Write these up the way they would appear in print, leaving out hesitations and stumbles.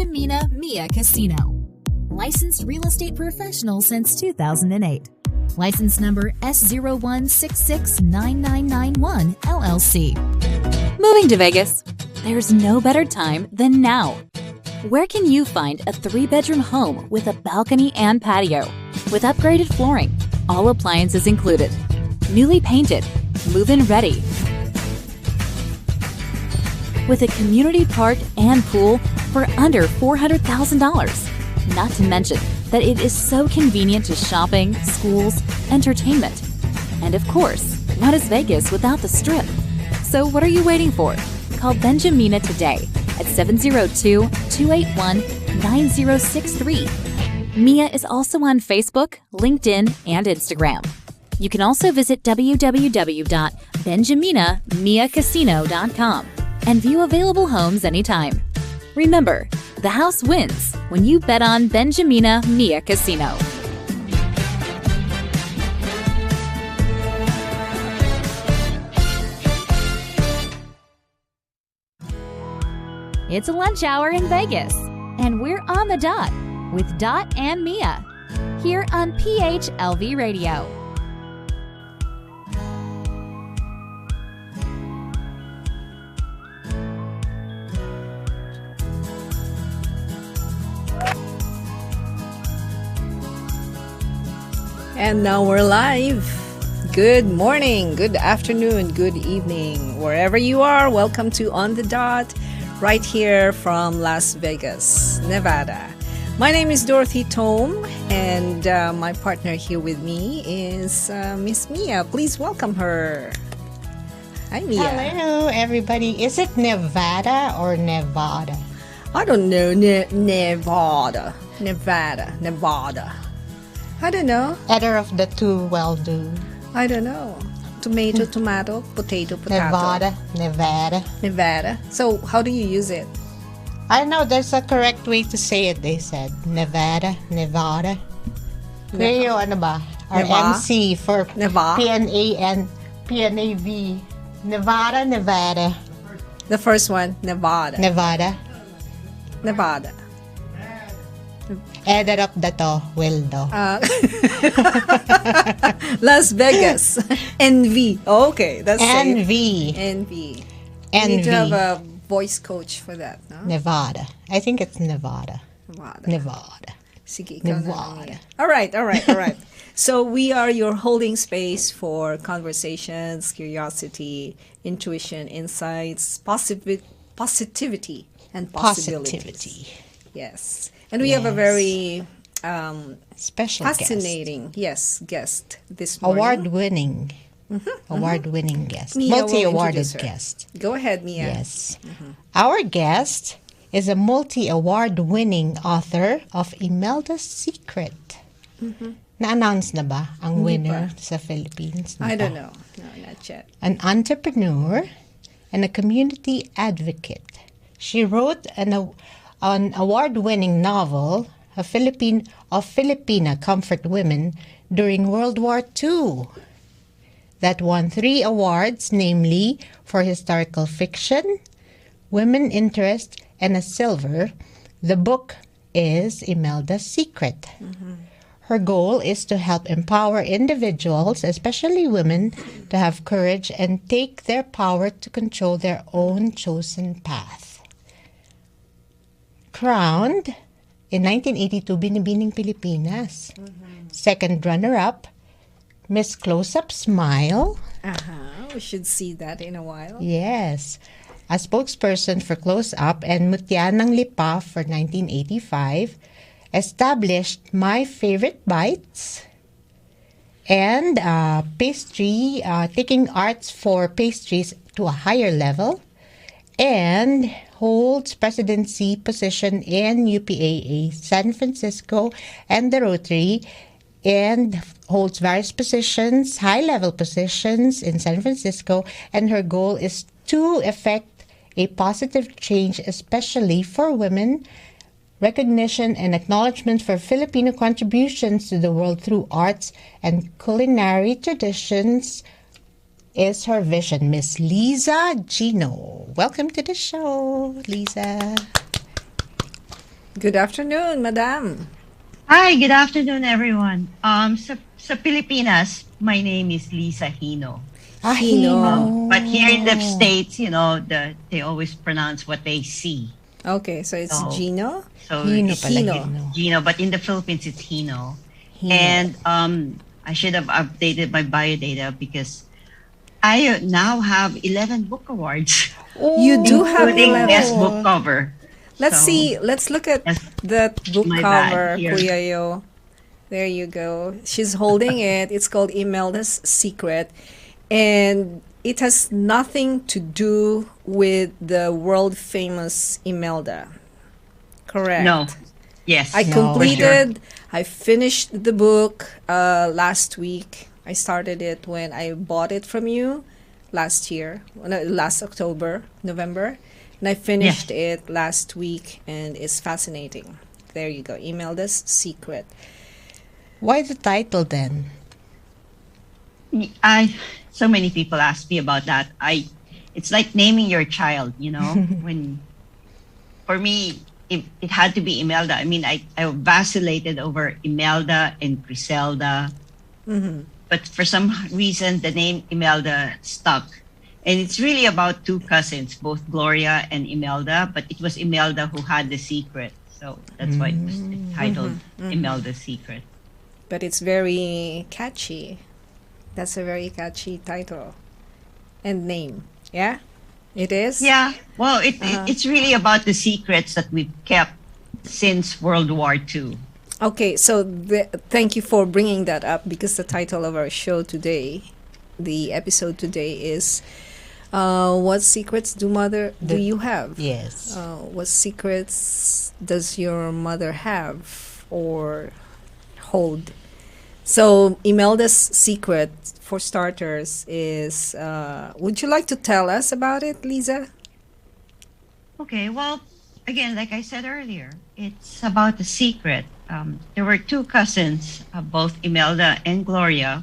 Benjamina Mia Casino. Licensed real estate professional since 2008. License number S01669991 LLC. Moving to Vegas? There's no better time than now. Where can you find a 3-bedroom home with a balcony and patio, with upgraded flooring, all appliances included, newly painted, move-in ready, with a community park and pool for under $400,000? Not to mention that it is so convenient to shopping, schools, entertainment. And of course, what is Vegas without the Strip? So what are you waiting for? Call Benjamina today at 702-281-9063. Mia is also on Facebook, LinkedIn, and Instagram. You can also visit www.benjaminamiacasino.com and view available homes anytime. Remember, the house wins when you bet on Benjamina Mia Casino. It's a lunch hour in Vegas, and we're on the dot with Dot and Mia here on PHLV Radio. And now we're live. Good morning, good afternoon, good evening. Wherever you are, welcome to On the Dot, right here from Las Vegas, Nevada. My name is Dorothy Tome, and my partner here with me is Miss Mia. Please welcome her. Hi, Mia. Hello, everybody. Is it Nevada or Nevada? I don't know. Nevada. I don't know. Either of the two will do. I don't know. Tomato, potato. Nevada. So how do you use it? I know there's a correct way to say it, they said. Nevada. Kayo, ano ba? Our Neva? MC for Neva? PNA and PNAV. Nevada. The first one, Nevada. Either of the to will do. Las Vegas. NV. Okay, that's safe. NV. You need to have a voice coach for that, no? Nevada. I think it's Nevada. Sige, ikaw na, Mia. All right. So we are your holding space for conversations, curiosity, intuition, insights, positivity, and possibility. Yes. And we have a very special fascinating guest this morning. Award-winning guest. Mia Multi-awarded guest. Go ahead, Mia. Yes. Our guest is a multi-award-winning author of Imelda's Secret. Na-announce na ba ang winner sa Philippines? I don't know. No, not yet. An entrepreneur and a community advocate. She wrote an award-winning novel of Filipina comfort women during World War II that won 3 awards, namely for historical fiction, women interest, and a silver. The book is Imelda's Secret. Her goal is to help empower individuals, especially women, to have courage and take their power to control their own chosen path. Crowned in 1982 Binibining Pilipinas. Second runner-up, Miss Close-Up Smile. We should see that in a while. Yes. A spokesperson for Close-Up and Mutya ng Lipa for 1985. Established My Favorite Bites. And pastry, taking arts for pastries to a higher level. And holds presidency position in UPAA San Francisco and the Rotary, and holds various positions, high-level positions in San Francisco, and her goal is to effect a positive change, especially for women, recognition and acknowledgement for Filipino contributions to the world through arts and culinary traditions is her vision. Miss Liza Gino. Welcome to the show, Liza. Good afternoon, Madam. Hi, good afternoon, everyone. Sa Pilipinas, my name is Liza Gino. Hino. But here in the States, they always pronounce what they see. Okay, so it's So, Gino. so Hino it's pala, Hino. Hino. Gino, but in the Philippines, it's Hino. Hino. And I should have updated my biodata because I now have 11 book awards, You do have including Best 11. Book Cover. Let's So, see. Let's look at that's that book my bad cover, here. Kuya Yo. There you go. She's holding it. It's called Imelda's Secret. And it has nothing to do with the world famous Imelda. Correct. No. Yes. I No. completed, I finished the book last week. I started it when I bought it from you last year, last October, November. And I finished it last week, and it's fascinating. There you go. Imelda's Secret. Why the title then? So many people ask me about that. It's like naming your child, when for me it had to be Imelda. I mean, I vacillated over Imelda and Griselda, but for some reason the name Imelda stuck. And it's really about two cousins, both Gloria and Imelda, but it was Imelda who had the secret. So that's why it was titled Imelda's Secret. But it's very catchy. That's a very catchy title and name. Yeah, it is. Yeah, well, it's really about the secrets that we've kept since World War II. Okay, so thank you for bringing that up because the title of our show today, the episode today is what secrets do you have? Yes. What secrets does your mother have or hold? So Imelda's Secret, for starters, is would you like to tell us about it, Liza? Okay, well, again, like I said earlier, it's about the secret. There were two cousins, both Imelda and Gloria,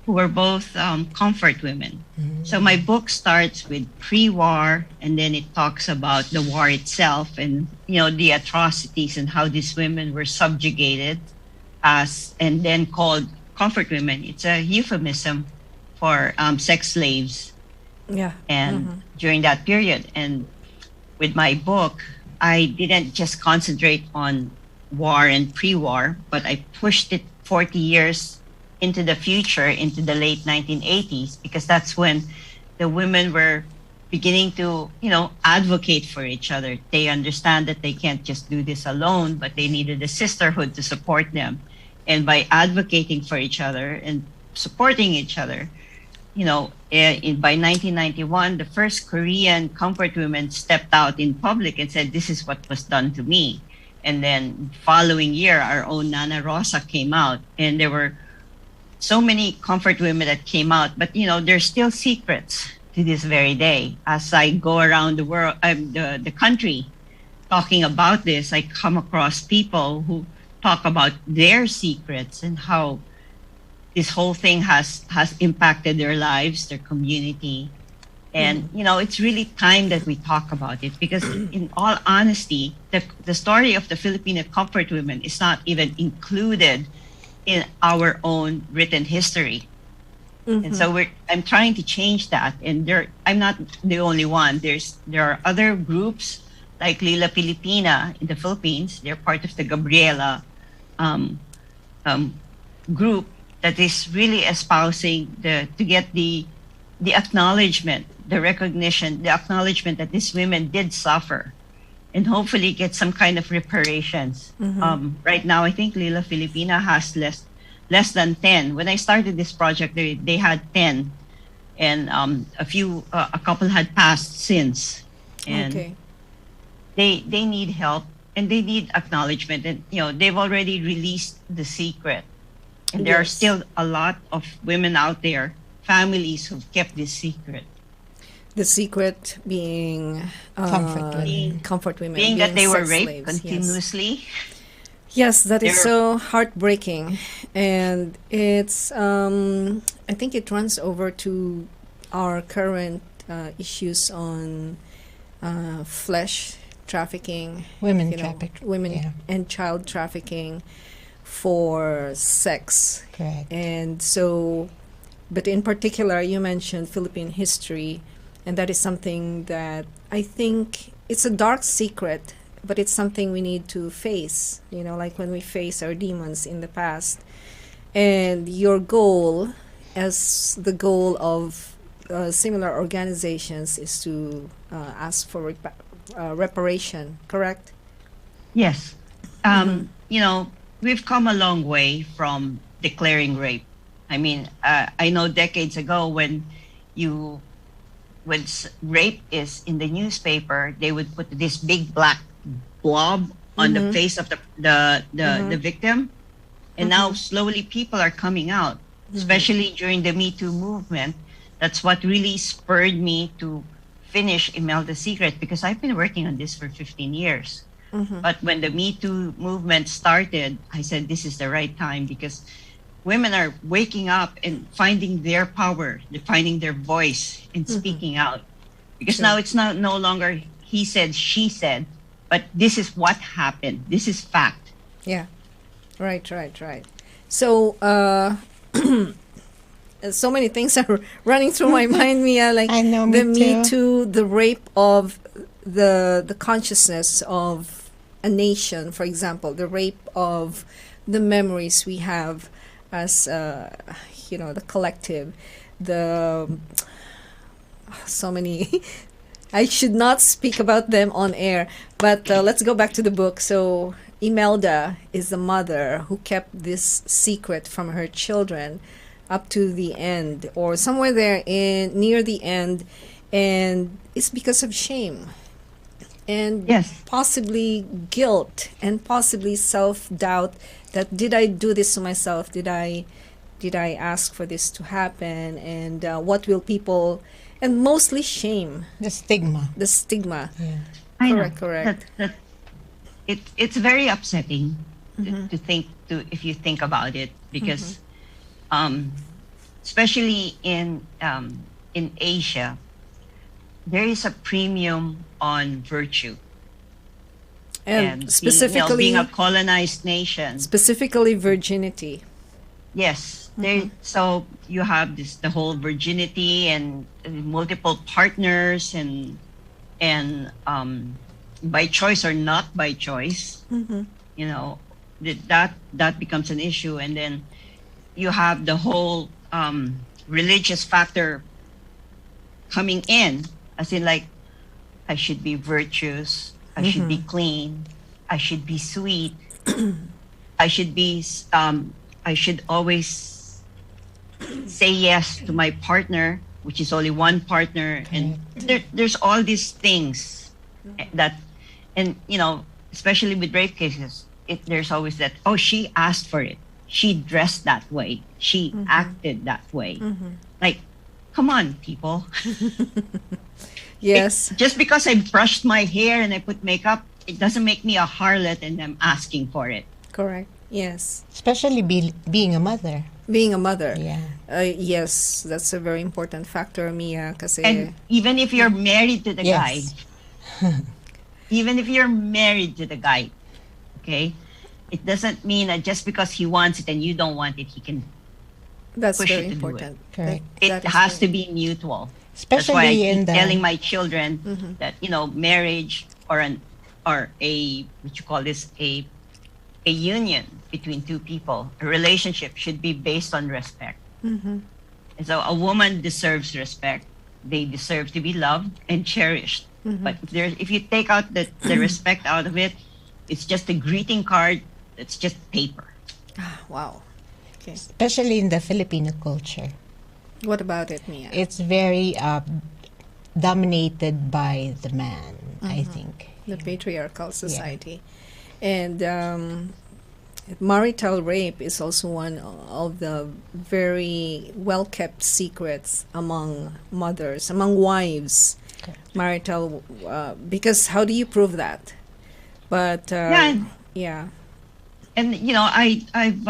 who were both comfort women. So my book starts with pre-war, and then it talks about the war itself and the atrocities and how these women were subjugated and then called comfort women. It's a euphemism for sex slaves. Yeah. And during that period, and with my book, I didn't just concentrate on war and pre-war, but I pushed it 40 years into the future, into the late 1980s, because that's when the women were beginning to, advocate for each other. They understand that they can't just do this alone, but they needed a sisterhood to support them. And by advocating for each other and supporting each other, by 1991, the first Korean comfort women stepped out in public and said, "This is what was done to me." And then following year, our own Nana Rosa came out, and there were so many comfort women that came out, but there's still secrets to this very day. As I go around the world, the country, talking about this, I come across people who talk about their secrets and how this whole thing has impacted their lives, their community. And it's really time that we talk about it, because in all honesty, the story of the Filipino comfort women is not even included in our own written history. And so I'm trying to change that. And I'm not the only one. There are other groups like Lila Pilipina in the Philippines. They're part of the Gabriela group that is really espousing to get the acknowledgement, the recognition, the acknowledgement that these women did suffer, and hopefully get some kind of reparations. Right now, I think Lila Filipina has less than 10. When I started this project, they had 10, and a couple had passed since. And they need help and they need acknowledgement. And they've already released the secret, and there are still a lot of women out there, families who've kept this secret. The secret being comfort women, being that they were sex raped slaves. continuously. Yes, that is so heartbreaking, and it's I think it runs over to our current issues on flesh trafficking, Women traffic. women Yeah. and child trafficking for sex. Correct. And so, but in particular, you mentioned Philippine history, and that is something that I think it's a dark secret, but it's something we need to face, like when we face our demons in the past. And your goal, as the goal of similar organizations, is to ask for reparation, correct? Yes. We've come a long way from declaring rape. I mean, I know decades ago when rape is in the newspaper, they would put this big black blob on the face of the victim. And now slowly people are coming out, especially during the Me Too movement. That's what really spurred me to finish Imelda's Secret, because I've been working on this for 15 years. But when the Me Too movement started, I said this is the right time, because women are waking up and finding their power, they're finding their voice and speaking out. Because now it's no longer he said, she said, but this is what happened. This is fact. Yeah. Right. So, so many things are running through my mind, Mia. Like I know, the me Me Too, the rape of the consciousness of a nation, for example, the rape of the memories we have as the collective. So many. I should not speak about them on air, but let's go back to the book. So Imelda is the mother who kept this secret from her children up to the end, or somewhere there near the end, and it's because of shame and possibly guilt and possibly self-doubt that did I do this to myself? Did I ask for this to happen? And what will people, and mostly shame. The stigma. Yeah. I know. Correct. It's very upsetting to think if you think about it, because especially in Asia, there is a premium on virtue, and specifically being a colonized nation, specifically virginity. Yes, so you have the whole virginity and multiple partners and by choice or not by choice, that becomes an issue. And then you have the whole religious factor coming in, as in like, I should be virtuous, I should be clean, I should be sweet, I should always say yes to my partner, which is only one partner. And there's all these things that, and especially with rape cases, there's always that, oh, she asked for it, she dressed that way, she acted that way. Like, come on, people. Yes. Just because I brushed my hair and I put makeup, it doesn't make me a harlot and I'm asking for it. Correct. Yes. Especially being a mother. Being a mother. Yeah. Yes, that's a very important factor, Mia. Kasi, and even if you're married to the Yes. guy, even if you're married to the guy, okay, it doesn't mean that just because he wants it and you don't want it, he can that's push very you to do important. it. Correct. It has to be mutual. Especially That's why I in keep telling my children that marriage or a what you call this, a union between two people, a relationship should be based on respect. And so a woman deserves respect. They deserve to be loved and cherished. But if you take out the respect out of it, it's just a greeting card. It's just paper. Wow. Okay. Especially in the Filipino culture. What about it, Mia? It's very dominated by the man, I think. The patriarchal society. And marital rape is also one of the very well-kept secrets among mothers, among wives. Okay. Marital, because how do you prove that? But yeah. And I've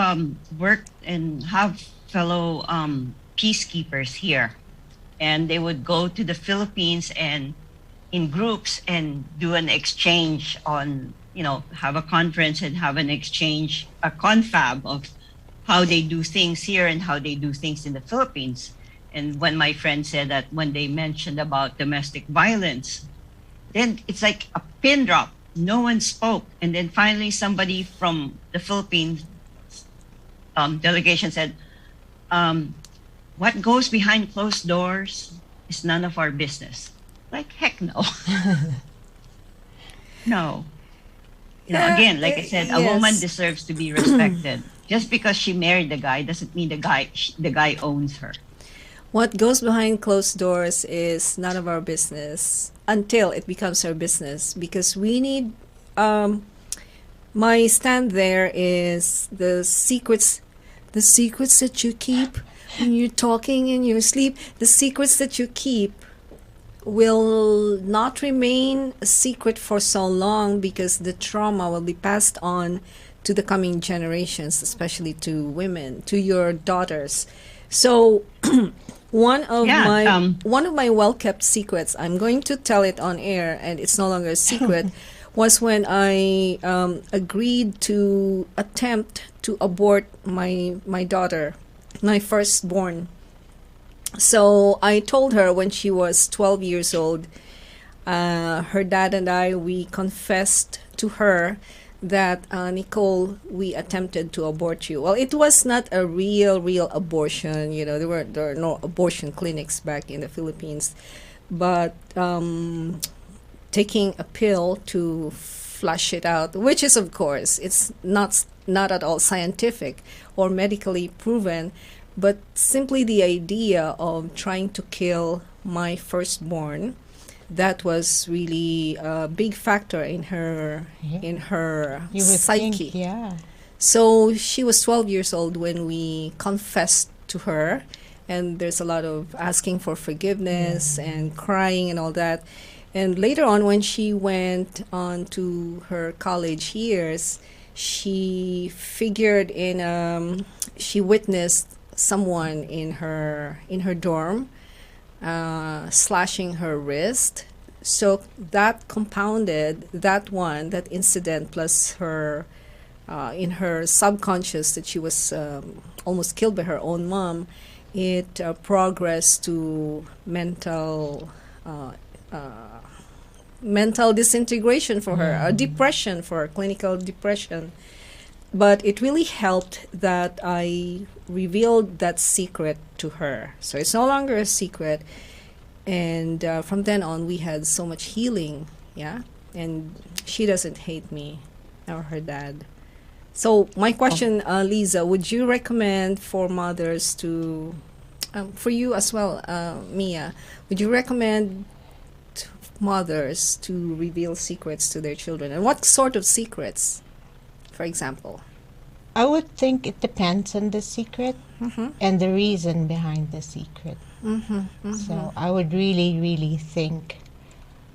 worked and have fellow peacekeepers here, and they would go to the Philippines and in groups and do an exchange on, have a conference and have an exchange, a confab of how they do things here and how they do things in the Philippines. And when my friend said that, when they mentioned about domestic violence, then it's like a pin drop. No one spoke. And then finally somebody from the Philippines delegation said, what goes behind closed doors is none of our business. Like, heck no. No. Again, like I said, a woman deserves to be respected. Just because she married the guy doesn't mean the guy owns her. What goes behind closed doors is none of our business until it becomes our business, because we need, my stand there is the secrets that you keep when you're talking in your sleep, the secrets that you keep will not remain a secret for so long, because the trauma will be passed on to the coming generations, especially to women, to your daughters. So one of my well-kept secrets, I'm going to tell it on air, and it's no longer a secret, was when I agreed to attempt to abort my daughter, my firstborn. So I told her when she was 12 years old, her dad and I, we confessed to her that, Nicole, we attempted to abort you. Well, it was not a real abortion. There were no abortion clinics back in the Philippines, but taking a pill to flush it out, which is, of course, it's not at all scientific or medically proven, but simply the idea of trying to kill my firstborn, that was really a big factor in her psyche. Yeah. So she was 12 years old when we confessed to her, and there's a lot of asking for forgiveness and crying and all that. And later on, when she went on to her college years, she figured she witnessed someone in her dorm slashing her wrist. So that compounded that incident, plus her in her subconscious that she was almost killed by her own mom. It progressed to mental disintegration for her, a depression for her, clinical depression. But it really helped that I revealed that secret to her. So it's no longer a secret. And from then on, we had so much healing, yeah? And she doesn't hate me or her dad. So my question, Liza, would you recommend for mothers to, for you as well, Mia, would you recommend mothers to reveal secrets to their children? And what sort of secrets, for example? I would think it depends on the secret and the reason behind the secret. So I would really think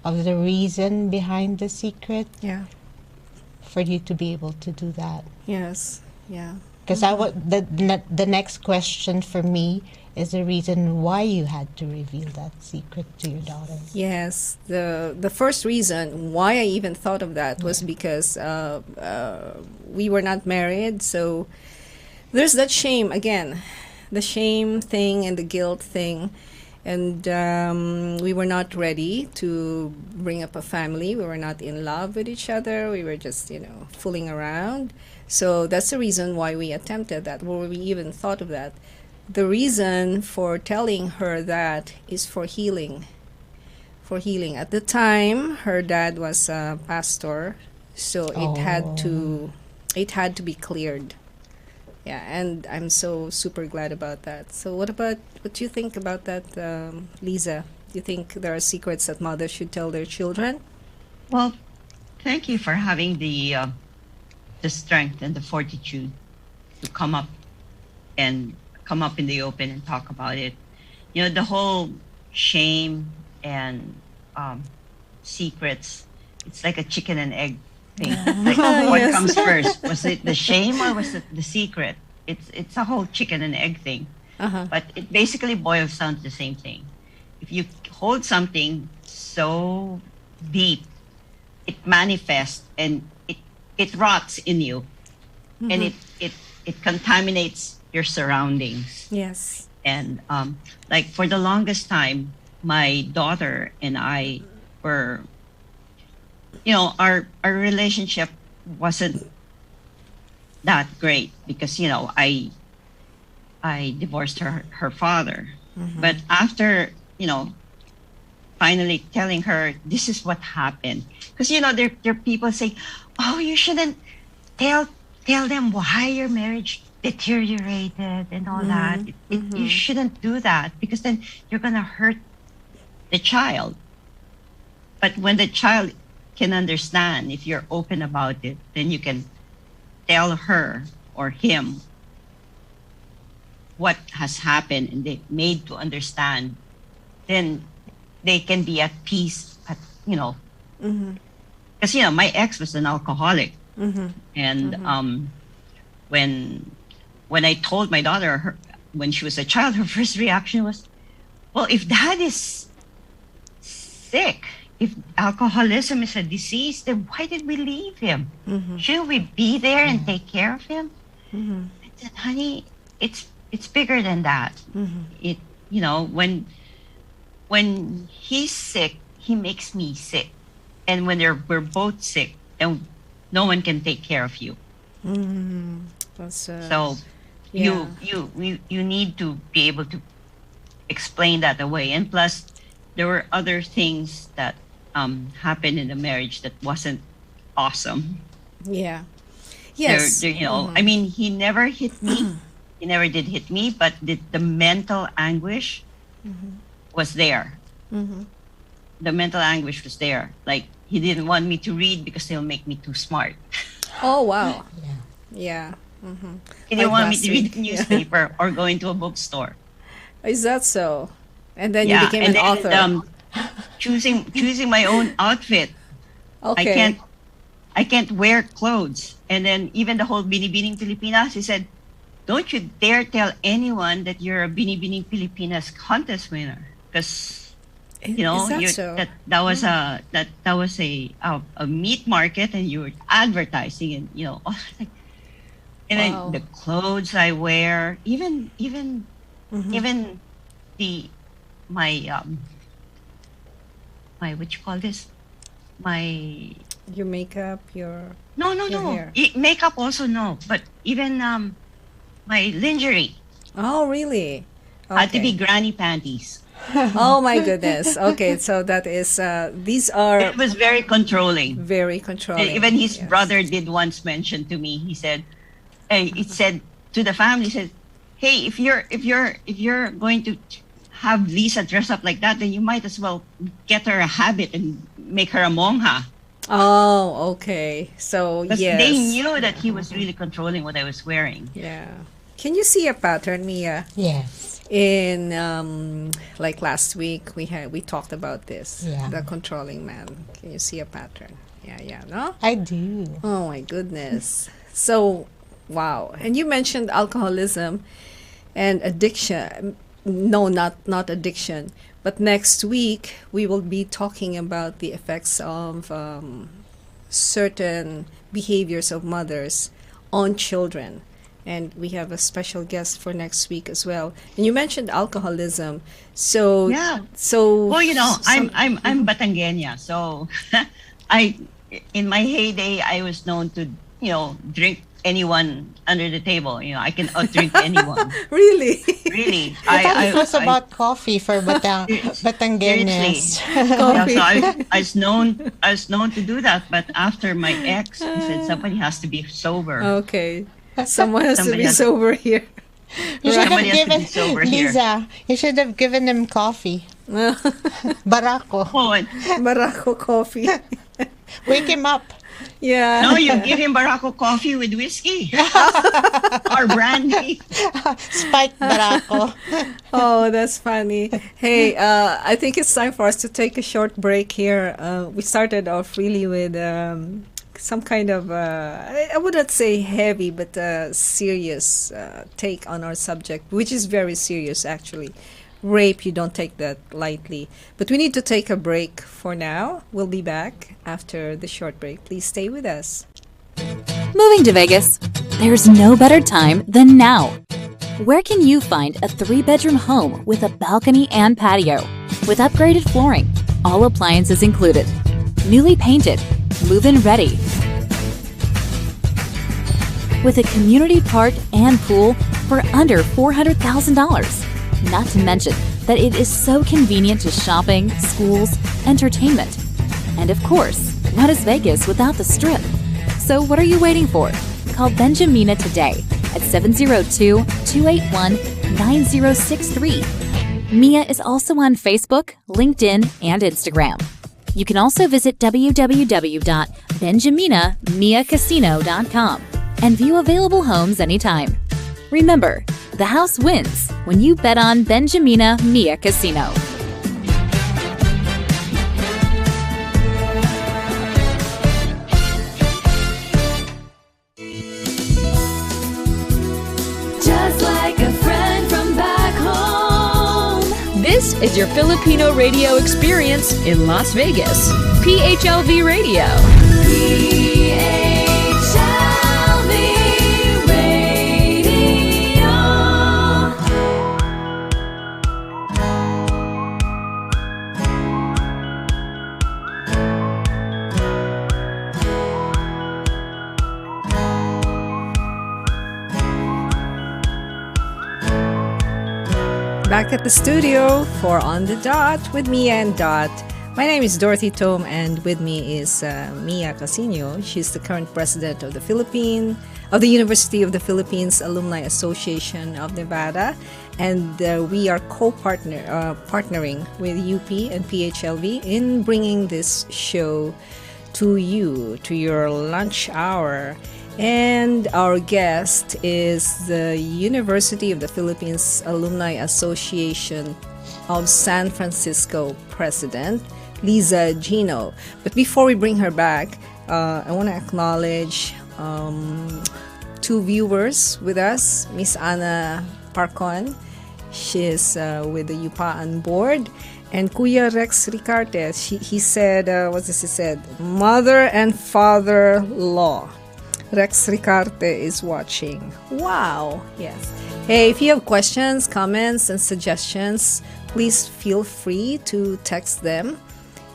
of the reason behind the secret. Yeah. For you to be able to do that. Yes. Yeah. Because the next question for me is the reason why you had to reveal that secret to your daughter. Yes. The first reason why I even thought of that was because we were not married. So there's that shame again, the shame thing and the guilt thing. And we were not ready to bring up a family. We were not in love with each other. We were just, fooling around. So that's the reason why we attempted that, or we even thought of that. The reason for telling her that is for healing. For healing. At the time, her dad was a pastor, so it had to be cleared. Yeah, and I'm so super glad about that. So what do you think about that, Liza? Do you think there are secrets that mothers should tell their children? Well, thank you for having the strength and the fortitude to come up in the open and talk about it. The whole shame and secrets, it's like a chicken and egg thing. Like, what comes first? Was it the shame or was it the secret? It's a whole chicken and egg thing. But it basically boils down to the same thing. If you hold something so deep. It manifests and it rots in you, and it contaminates your surroundings. Yes. And like for the longest time, my daughter and I were, our relationship wasn't that great because I divorced her father. But after finally telling her this is what happened, because there are people say, oh, you shouldn't tell them why your marriage deteriorated and all that. You shouldn't do that because then you're gonna hurt the child. But when the child can understand, if you're open about it, then you can tell her or him what has happened and they made to understand, then they can be at peace because my ex was an alcoholic. And when I told my daughter when she was a child, her first reaction was, well, if dad is sick, if alcoholism is a disease, then why did we leave him? Shouldn't we be there and take care of him? I said, honey, it's bigger than that. It when he's sick, he makes me sick, and when we're both sick, then no one can take care of you. So yeah. you need to be able to explain that away. And plus, there were other things that happened in the marriage that wasn't awesome. Yeah. Yes. I mean, he never hit me. He never did hit me, but the mental anguish was there. The mental anguish was there. Like, he didn't want me to read because they'll make me too smart. Oh, wow. Yeah. He didn't want me to read the newspaper or go into a bookstore. Is that so? And then you became an author. Choosing my own outfit. Okay. I can't wear clothes. And then even the whole Binibining Pilipinas, he said, don't you dare tell anyone that you're a Binibining Pilipinas contest winner, because that was a meat market and you were advertising and and then the clothes I wear, even my what you call this, your makeup, your hair. Makeup also no, but even my lingerie Oh, really? had to be granny panties. Oh my goodness. Okay, so that is these are It was very controlling. very controlling. Even his Yes. brother did once mention to me. He said, it said to the family, he said, "Hey, if you're going to have Lisa dress up like that, then you might as well get her a habit and make her a monja." Oh, okay. So Because yes. they knew that he was really controlling what I was wearing. Yeah. Can you see a pattern, Mia? Yes. In like last week we talked about this. Yeah. The controlling man. Can you see a pattern? Yeah, no? I do. Oh my goodness. So, wow. And you mentioned alcoholism and addiction. No, not addiction. But next week we will be talking about the effects of certain behaviors of mothers on children. And we have a special guest for next week as well. And you mentioned alcoholism. So Yeah. So Well, some- I'm Batangueña, so in my heyday I was known to drink anyone under the table. I can outdrink anyone. Really? Really, I thought it was about coffee for Batangueñas. Coffee. So I was known to do that, but after my ex, he said somebody has to be sober. Okay. Someone has to Somebody be has- sober here. You should have Somebody has to given be sober here. Liza. You should have given him coffee. Barako. Oh, Barako coffee. Wake him up. Yeah. no, you give him Barako coffee with whiskey or brandy. Spiked Barako. Oh, that's funny. Hey, I think it's time for us to take a short break here. We started off really with some kind of, I wouldn't say heavy, but serious take on our subject, which is very serious actually. rape, you don't take that lightly. But we need to take a break for now. We'll be back after the short break. Please stay with us. Moving to Vegas? There's no better time than now. Where can you find a 3-bedroom home with a balcony and patio, with upgraded flooring, all appliances included, newly painted, move-in ready, with a community park and pool for under $400,000? Not to mention that it is so convenient to shopping, schools, entertainment. And of course, what is Vegas without the Strip? So what are you waiting for? Call Benjamina today at 702-281-9063. Mia is also on Facebook, LinkedIn, and Instagram. You can also visit www.benjaminamiacasino.com and view available homes anytime. Remember, the house wins when you bet on Benjamina Mia Casino. Just like a friend from back home. This is your Filipino radio experience in Las Vegas. PHLV Radio. PHLV Radio. Back at the studio for On the Dot with Mia and Dot. My name is Dorothy Tome, and with me is Mia Casino. She's the current president of the University of the Philippines Alumni Association of Nevada, and we are partnering with UP and PHLV in bringing this show to you, to your lunch hour. And our guest is the University of the Philippines Alumni Association of San Francisco president, Liza Gino. But before we bring her back, I want to acknowledge two viewers with us. Miss Ana Parcon, she's with the UPAAN board, and Kuya Rex Ricarte. He said, what does he said? Mother and father-law. Rex Ricarte is watching. Wow. Yes. Hey, if you have questions, comments, and suggestions, please feel free to text them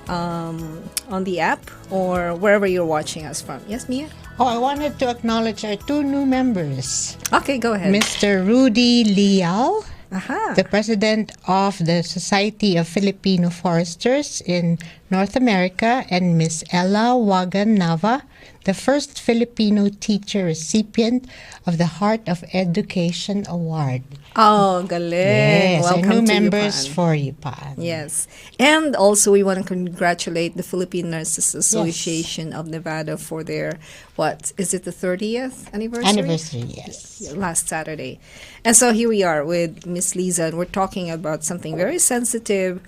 on the app or wherever you're watching us from. Yes, Mia? Oh, I wanted to acknowledge our 2 new members. Okay, go ahead. Mr. Rudy Lial, Aha. the president of the Society of Filipino Foresters in North America, and Miss Ella Wagan Nava, the first Filipino teacher recipient of the Heart of Education Award. Oh, galing. Yes, Welcome our new to members UPAAN. for UPAAN. Yes. And also we want to congratulate the Philippine Nurses Association of Nevada for their, what, is it the 30th anniversary? Anniversary, yes. Last Saturday. And so here we are with Miss Liza, and we're talking about something very sensitive,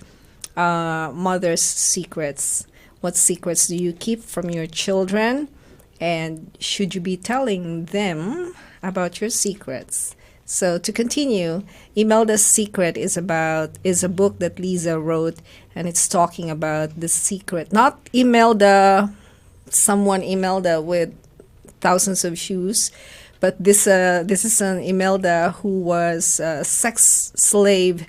mother's secrets. What secrets do you keep from your children? And should you be telling them about your secrets? So to continue, Imelda's Secret is a book that Liza wrote, and it's talking about the secret. Not Imelda, someone Imelda with thousands of shoes, but this is an Imelda who was a sex slave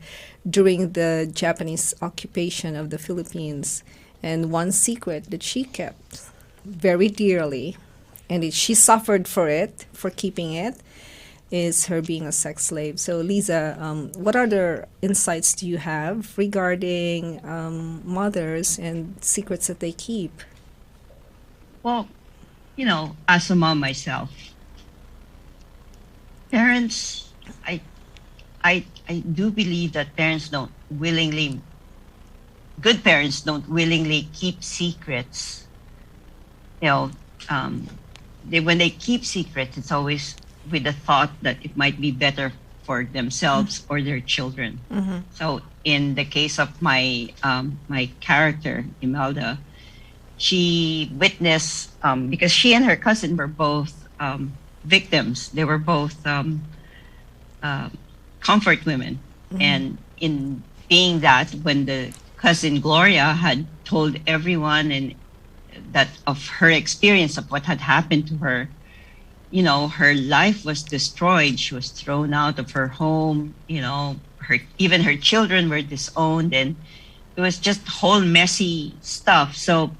during the Japanese occupation of the Philippines. And one secret that she kept very dearly, and she suffered for it, for keeping it, is her being a sex slave. So Liza, what other insights do you have regarding mothers and secrets that they keep? Well, as a mom myself, parents, I do believe that good parents don't willingly keep secrets. When they keep secrets, it's always with the thought that it might be better for themselves or their children. Mm-hmm. So in the case of my character, Imelda, she witnessed, because she and her cousin were both victims. They were both comfort women. Mm-hmm. And in being that when the cousin Gloria had told everyone and that of her experience of what had happened to her, her life was destroyed. She was thrown out of her home. Even her children were disowned, and it was just whole messy stuff. So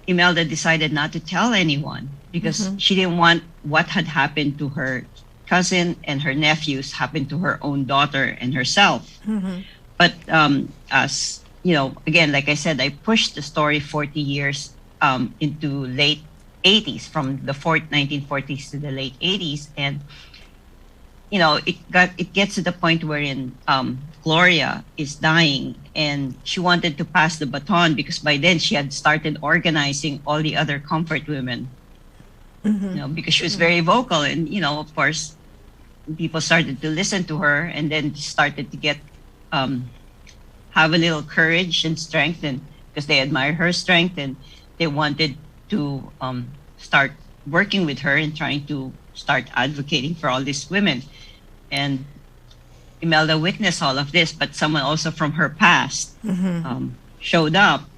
Imelda decided not to tell anyone because she didn't want what had happened to her cousin and her nephews happen to her own daughter and herself. But as again, like I said, I pushed the story 40 years into late 80s, from the 1940s to the late 80s, and it gets to the point wherein Gloria is dying, and she wanted to pass the baton because by then she had started organizing all the other comfort women. Because she was very vocal, and of course, people started to listen to her, and then started to get have a little courage and strength, and because they admire her strength, and they wanted to start working with her and trying to start advocating for all these women. And Imelda witnessed all of this, but someone also from her past showed up,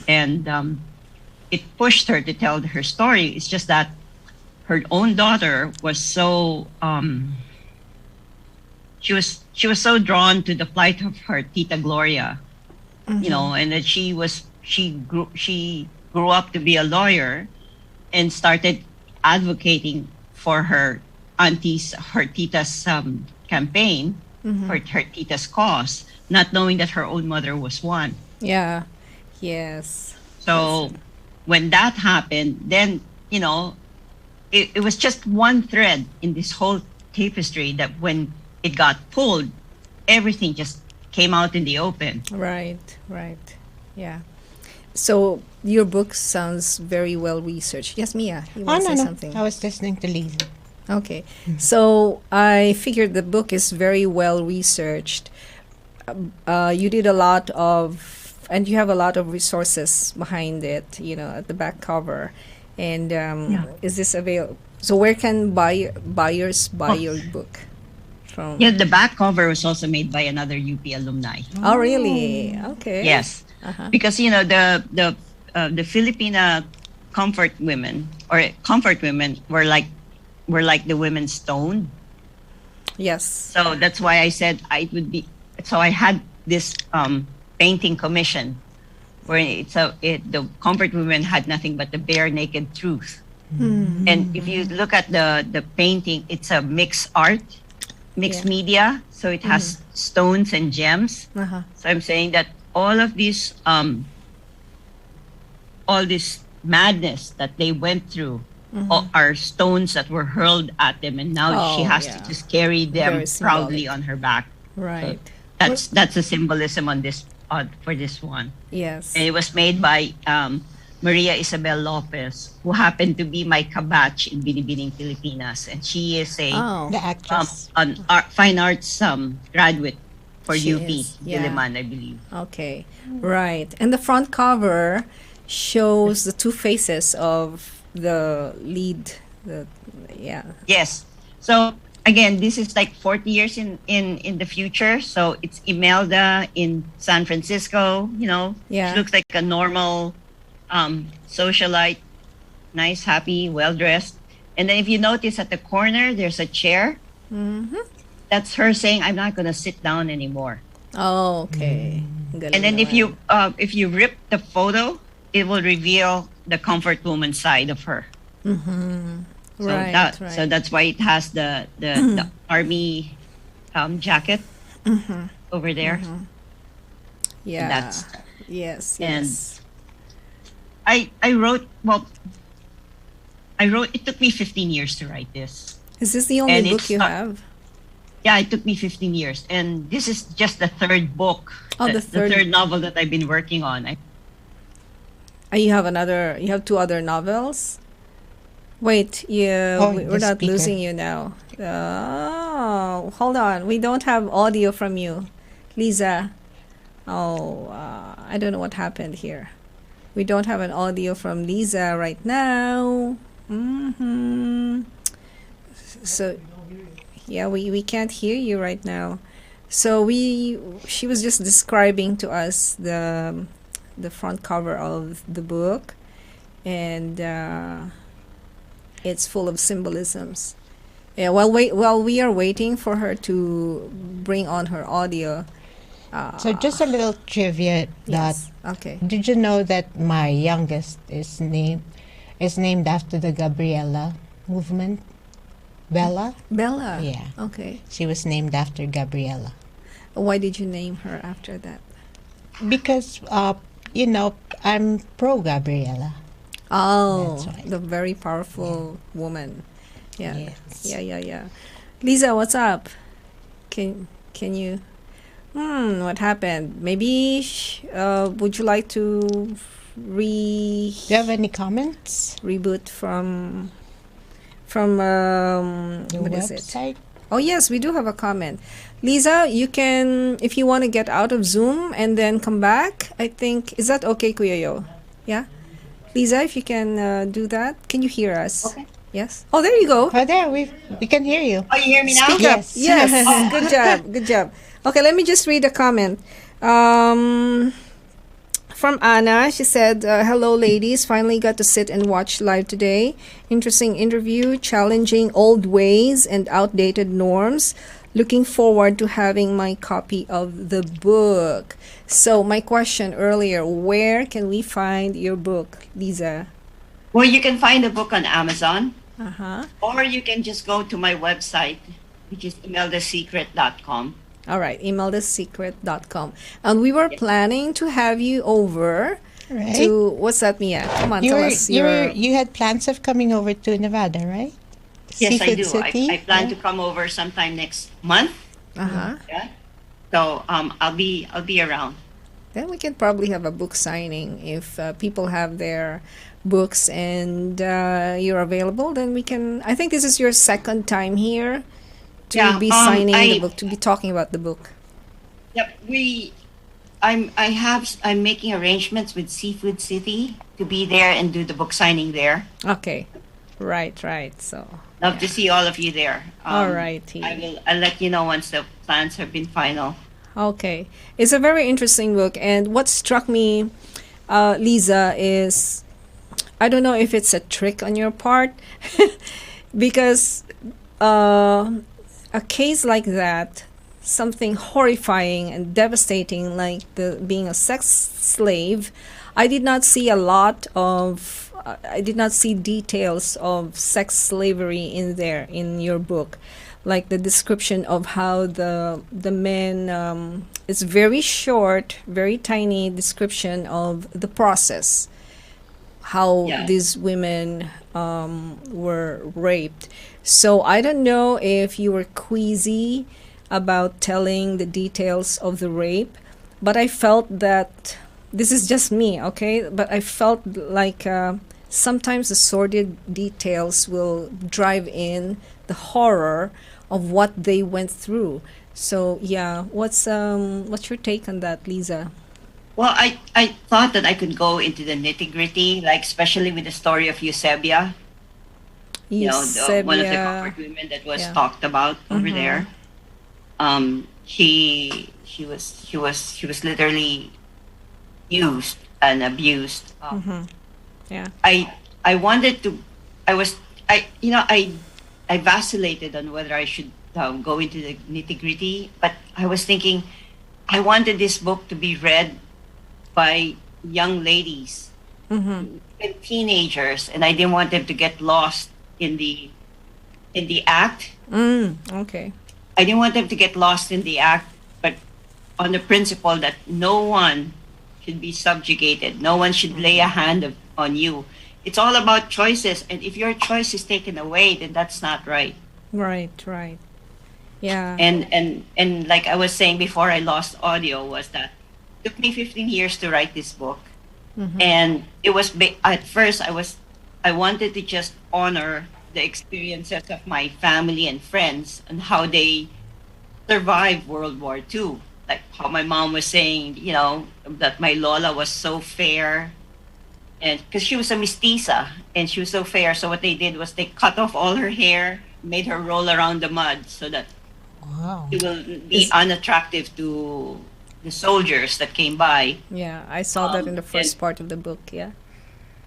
and it pushed her to tell her story. It's just that her own daughter was so she was so drawn to the plight of her Tita Gloria, and that she grew up to be a lawyer and started advocating for her tita's campaign, for her tita's cause, not knowing that her own mother was one. Yeah. Yes. So when that happened, then it was just one thread in this whole tapestry that when it got pulled, everything just came out in the open. Right. Yeah. So your book sounds very well researched. Yes, Mia, you want to say something? I was listening to Liza. Okay. So I figured the book is very well researched. You did a lot of, and you have a lot of resources behind it, at the back cover. And is this available? So where can buyers buy your book from? Yeah, the back cover was also made by another UP alumni. Oh, really? Okay. Yes. Because the Filipina comfort women were like the women's stone. Yes. So that's why I said I would be. So I had this painting commission where the comfort women had nothing but the bare naked truth. And if you look at the painting, it's a mixed media. So it has stones and gems. So I'm saying that all of these all this madness that they went through are stones that were hurled at them, and now she has to just carry them proudly on her back. Right. So that's a symbolism on this for this one. Yes. And it was made by Maria Isabel Lopez, who happened to be my kabatch in Binibining Pilipinas, and she is the actress, an fine arts graduate for UP Diliman, I believe. Okay, right. And the front cover shows the two faces of the lead. Yes. So again, this is like 40 years in the future. So it's Imelda in San Francisco. She looks like a normal socialite, nice, happy, well dressed. And then if you notice at the corner, there's a chair. That's her saying, "I'm not going to sit down anymore." Oh, okay. And then if you rip the photo, it will reveal the comfort woman side of her. So that's why it has the army jacket over there. Yeah. Yes. And I wrote. It took me 15 years to write this. Is this the only book you have? Yeah, it took me 15 years, and this is just the third book. The third novel that I've been working on. You have two other novels? Wait, we're not losing you now. Oh, hold on. We don't have audio from you, Liza. I don't know what happened here. We don't have an audio from Liza right now. So, yeah, we can't hear you right now. So she was just describing to us the front cover of the book, and it's full of symbolisms. Yeah, while we are waiting for her to bring on her audio. So just a little trivia that Yes. Okay. did you know that my youngest is named after the Gabriela movement? Bella? Bella. Yeah. Okay. She was named after Gabriela. Why did you name her after that? Because I'm pro Gabriela. Oh, That's right. the very powerful woman. Yeah. Yes. Yeah. Lisa, what's up? Can you? What happened? Maybe would you like to Do you have any comments? reboot from The what is it? website? Oh yes, we do have a comment. Lisa, you can, if you want to get out of Zoom and then come back, I think, is that okay, Kuya Yo? Yeah? Lisa, if you can do that, can you hear us? Okay. Yes? Oh, there you go. Oh, there we can hear you. Oh, you hear me now? Speak up. Yes. Yes. Good job. Good job. Okay, let me just read a comment. From Anna, she said, hello, ladies. Finally got to sit and watch live today. Interesting interview, challenging old ways and outdated norms. Looking forward to having my copy of the book. So, my question earlier, where can we find your book, Lisa? Well, you can find the book on Amazon, Uh-huh. or you can just go to my website, which is immeldasecret.com. All right, emaildasecret.com. And we were planning to have you over Right. to, what's that, Mia? Come on, tell us your... You had plans of coming over to Nevada, right? Yes, I Seafood do. City? I plan Yeah. to come over sometime next month. Uh-huh. Yeah. So I'll be around. Then we can probably have a book signing if people have their books and you're available. Then we can. I think this is your second time here to Yeah, be signing the I- book, to be talking about the book. Yep. I'm making arrangements with Seafood City to be there and do the book signing there. Okay, right. So Love to see all of you there. All righty. I'll let you know once the plans have been final. okay, it's a very interesting book. And what struck me, Lisa, is I don't know if it's a trick on your part, because a case like that, something horrifying and devastating like being a sex slave, I did not see a lot of I did not see details of sex slavery in there in your book, like the description of how the men, it's very short, very tiny description of the process, how Yeah. these women were raped. So I don't know if you were queasy about telling the details of the rape, but I felt that this is just me, okay? But I felt like sometimes the sordid details will drive in the horror of what they went through. So yeah, what's your take on that, Lisa? Well, I thought that I could go into the nitty gritty, like especially with the story of Eusebia. You know, one of the Eusebia. comfort women that was Yeah. talked about over Mhm. there. She was literally used and abused. Yeah. I wanted to. I vacillated on whether I should go into the nitty gritty, but I was thinking I wanted this book to be read by young ladies and teenagers, and I didn't want them to get lost in the act. Okay. I didn't want them to get lost in the act, but on the principle that no one should be subjugated, no one should lay a hand on you. It's all about choices, and if your choice is taken away, then that's not right. Right. Yeah. And like I was saying before I lost audio, was that it took me 15 years to write this book, and it was at first I wanted to just honor the experiences of my family and friends and how they survived World War II. Like how my mom was saying, you know, that my Lola was so fair, and because she was a mestiza and she was so fair, so what they did was they cut off all her hair, made her roll around the mud so that Wow. It will be unattractive to the soldiers that came by. Yeah, I saw that in the And first part of the book. Yeah.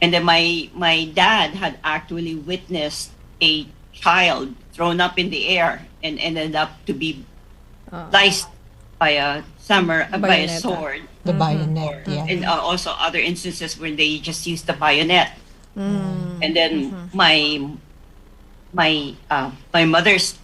and then my dad had actually witnessed a child thrown up in the air and ended up to be sliced by a by a Bayoneta. sword, The bayonet, yeah. and also other instances where they just used the bayonet. And then my mother's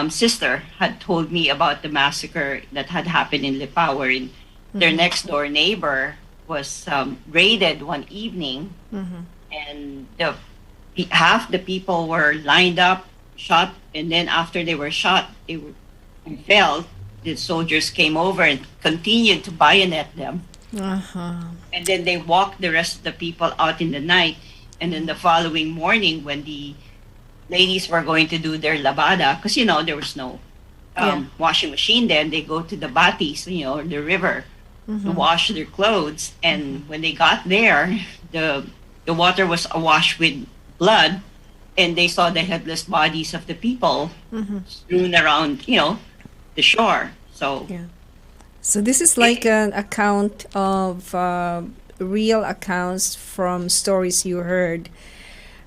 sister had told me about the massacre that had happened in Lipa, wherein their next door neighbor was raided one evening, and half the people were lined up, shot, and then after they were shot, they were and fell. The soldiers came over and continued to bayonet them, and then they walked the rest of the people out in the night. And then the following morning, when the ladies were going to do their labada, because there was no washing machine then, they go to the batis, the river, to wash their clothes. And when they got there, the water was awash with blood, and they saw the headless bodies of the people strewn around, the shore. So Yeah. So this is like an account of real accounts from stories you heard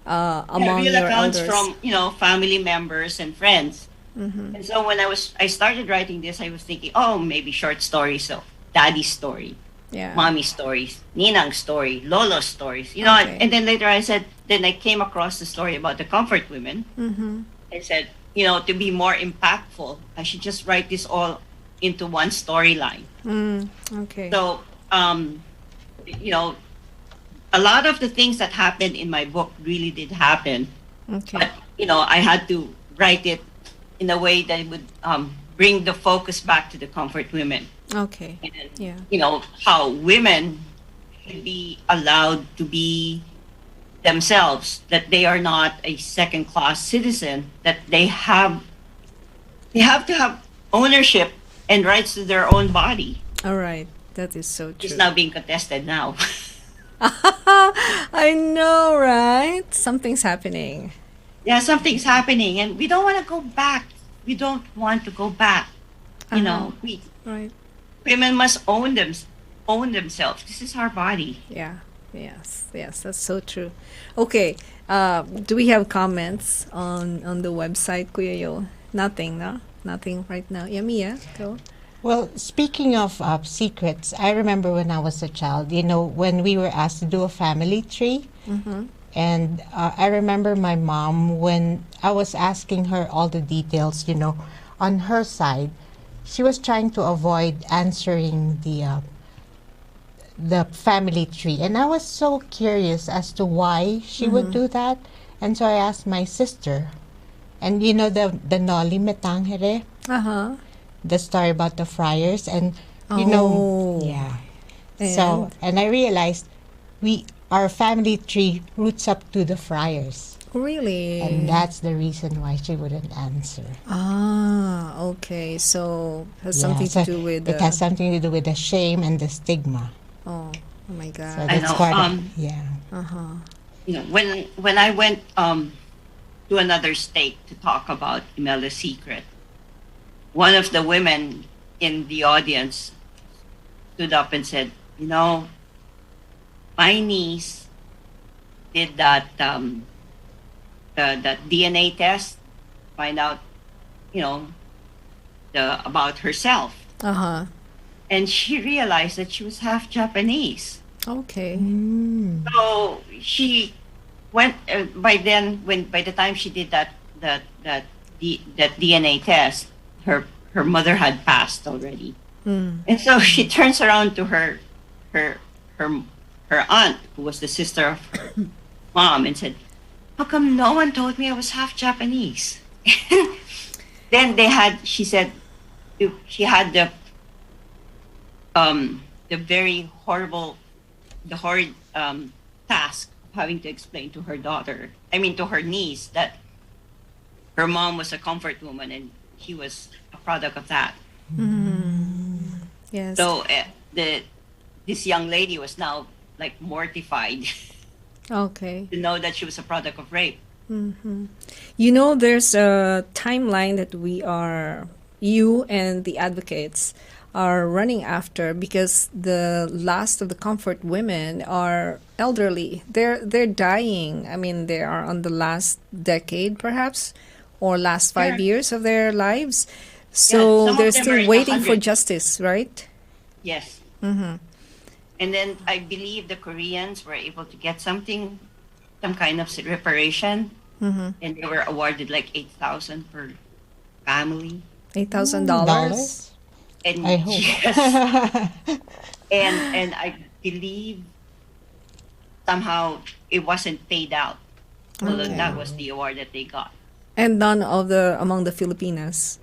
among real your accounts elders. from family members and friends. And so when I started writing this, I was thinking, oh, maybe short stories of daddy's story, Yeah. mommy's stories, Ninang's story, Lolo's stories. Okay. And then later then I came across the story about the comfort women. I said, to be more impactful, I should just write this all into one storyline. Okay. So, a lot of the things that happened in my book really did happen. Okay. But, I had to write it in a way that it would bring the focus back to the comfort women. Okay. And, Yeah. how women should be allowed to be themselves, that they are not a second-class citizen, that they have to have ownership and rights to their own body. All right. That is so It's true. now being contested now. I know, right? Something's happening. Yeah, something's happening, and we don't want to go back. We don't want to go back. We Right. women must own themselves. This is our body. Yeah. Yes. Yes. That's so true. Okay. Do we have comments on the website, Kuya Yo? Nothing, no? Nothing right now. Yeah, Mia, go. Well, speaking of secrets, I remember when I was a child, when we were asked to do a family tree. And I remember my mom, when I was asking her all the details, on her side, she was trying to avoid answering the family tree. And I was so curious as to why she would do that. And so I asked my sister. And the Noli Me Tangere, Uh-huh. the story about the friars, and Oh. yeah. So, and I realized our family tree roots up to the friars, Really? and that's the reason why she wouldn't answer. Ah, okay. So has Yeah, something so to do with it has something to do with the shame and the stigma. oh my So God. I that's know, part of yeah. When I went to another state to talk about Imela's secret, one of the women in the audience stood up and said, my niece did that that DNA test, find out, about herself, Uh-huh. and she realized that she was half Japanese. Okay. So she went by the time she did that DNA test, her mother had passed already, and so she turns around to her aunt, who was the sister of her mom, and said, "How come no one told me I was half Japanese?" Then she said, she had the very horrid task of having to explain to her to her niece, that her mom was a comfort woman and she was a product of that. Yes. So this young lady was now like mortified Okay. to know that she was a product of rape. There's a timeline that we are, you and the advocates are running after, because the last of the comfort women are elderly. They're dying. I mean, they are on the last decade, perhaps, or last five Yeah. years of their lives. Yeah, So some they're of them are still in the waiting for hundreds. justice, right? Yes. And then I believe the Koreans were able to get something, some kind of reparation, and they were awarded like 8,000 per family. $8,000. Dollars? And I hope. yes, and I believe somehow it wasn't paid out. So that was the award that they got. And none of the among the Filipinas.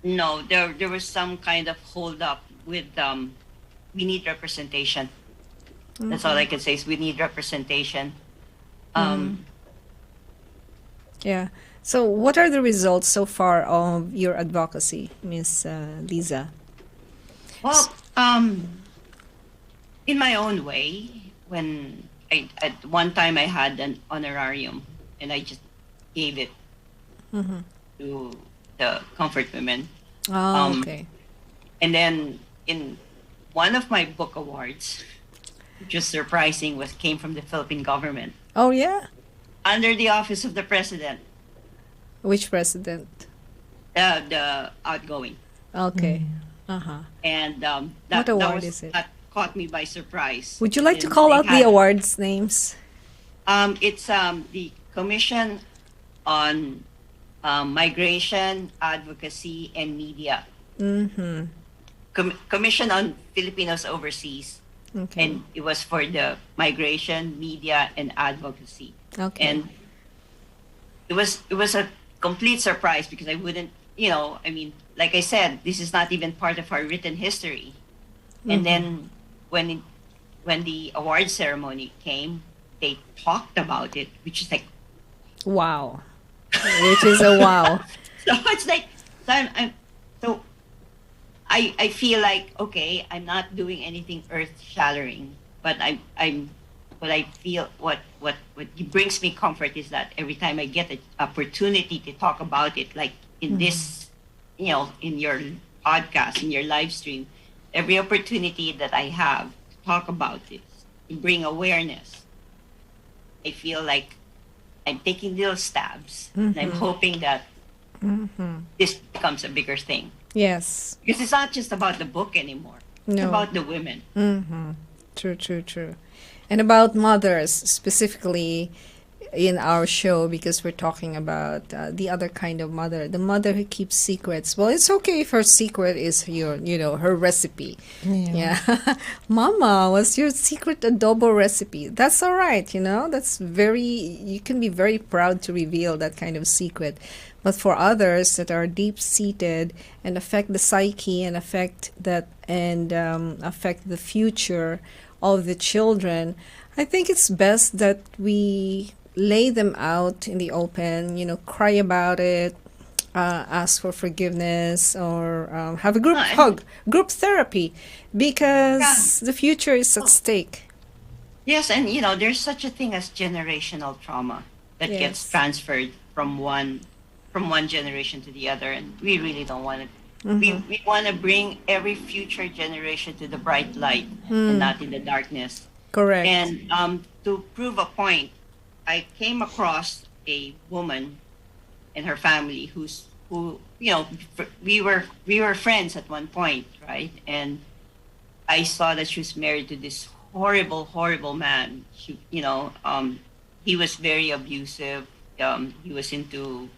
No, there was some kind of hold up with we need representation. That's all I can say is we need representation. Yeah. So what are the results so far of your advocacy, Miss Liza? Well, in my own way, when I at one time I had an honorarium and I just gave it to the comfort women. Oh, okay. And then in one of my book awards, which was surprising, was came from the Philippine government Oh, yeah? under the office of the president, Which president? the outgoing. Okay. Uh-huh. And What award was, is it? that caught me by surprise. Would you like to And call they out the had- awards names? It's the Commission on Migration, Advocacy, and Media. Mm-hmm. Commission on Filipinos Overseas, Okay. and it was for the migration, media, and advocacy. Okay. And it was a complete surprise because I wouldn't, I mean, like I said, this is not even part of our written history. And then when the award ceremony came, they talked about it, which is like, Wow. Which is a wow. so it's like, so so I feel like, okay, I'm not doing anything earth shattering, but I'm what I feel what brings me comfort is that every time I get an opportunity to talk about it, like in this, in your podcast, in your live stream, every opportunity that I have to talk about this, to bring awareness, I feel like I'm taking little stabs, and I'm hoping that this becomes a bigger thing. Yes. Because it's not just about the book anymore. It's No. about the women. True, true, true. And about mothers, specifically in our show, because we're talking about the other kind of mother, the mother who keeps secrets. Well, it's okay if her secret is her recipe. Yeah. Mama, what's your secret adobo recipe? That's all right, That's you can be very proud to reveal that kind of secret. But for others that are deep-seated and affect the psyche and affect the future of the children, I think it's best that we lay them out in the open, cry about it, ask for forgiveness, or have a group hug, group therapy, because the future is at stake. Yes, and there's such a thing as generational trauma that gets Yes. transferred from one generation to the other, and we really don't want to. We want to bring every future generation to the bright light and not in the darkness. Correct. And to prove a point, I came across a woman and her family who we were friends at one point, right? And I saw that she was married to this horrible man. He was very abusive. He was into,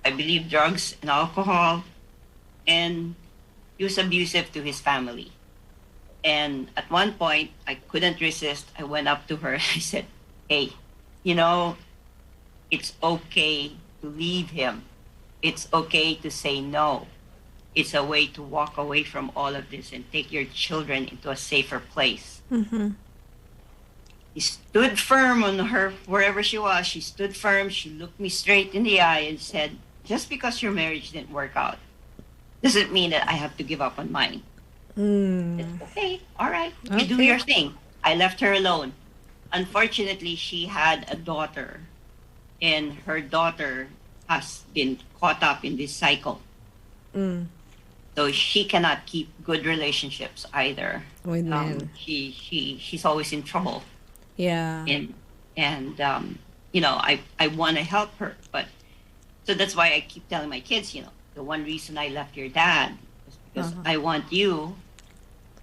I believe, drugs and alcohol, and he was abusive to his family. And at one point, I couldn't resist. I went up to her. I said, "Hey, it's okay to leave him. It's okay to say no. It's a way to walk away from all of this and take your children into a safer place." He stood firm on her, wherever she was. She stood firm. She looked me straight in the eye and said, "Just because your marriage didn't work out doesn't mean that I have to give up on mine." It's okay, all right, you do Okay. your thing. I left her alone. Unfortunately, she had a daughter, and her daughter has been caught up in this cycle. So she cannot keep good relationships either. With men. She's always in trouble. Yeah. And I want to help her, but so that's why I keep telling my kids, the one reason I left your dad was because I want you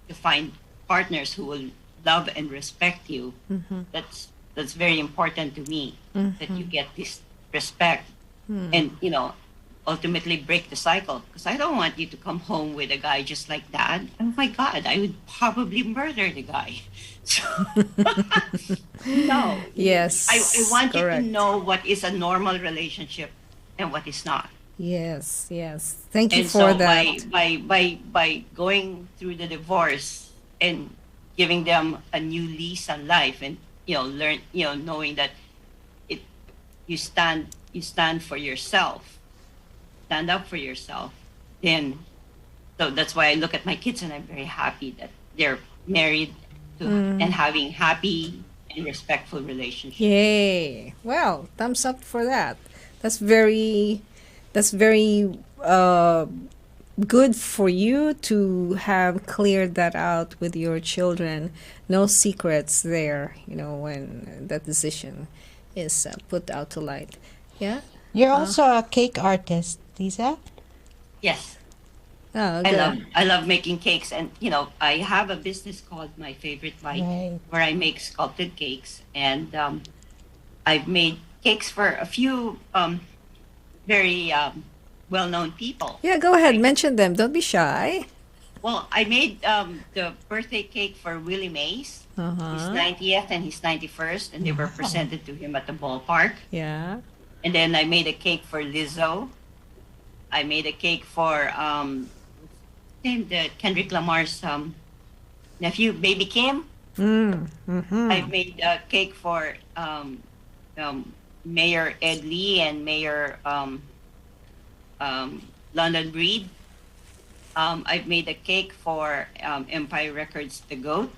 to find partners who will love and respect you. That's very important to me, that you get this respect and ultimately break the cycle, because I don't want you to come home with a guy just like that. Oh my God, I would probably murder the guy. So, no. Yes. I want correct. you to know what is a normal relationship and what is not. Yes, yes. Thank you And for so that. by going through the divorce and giving them a new lease on life, and knowing that it you stand for yourself, stand up for yourself, then so that's why I look at my kids and I'm very happy that they're married and having happy and respectful relationships. Yay. Well, thumbs up for that. That's very good for you to have cleared that out with your children. No secrets there, when that decision is put out to light. Yeah? You're also a cake artist, Lisa? Yes. Oh, good. I love making cakes, and I have a business called My Favorite Bite, Right. where I make sculpted cakes, and I've made cakes for a few very well-known people. Yeah, go ahead. Mention them. Don't be shy. Well, I made the birthday cake for Willie Mays, his 90th and his 91st, and they were presented to him at the ballpark. Yeah. And then I made a cake for Lizzo. I made a cake for the Kendrick Lamar's nephew, Baby Kim. I made a cake for Mayor Ed Lee and Mayor London Breed. I've made a cake for Empire Records, The Goat.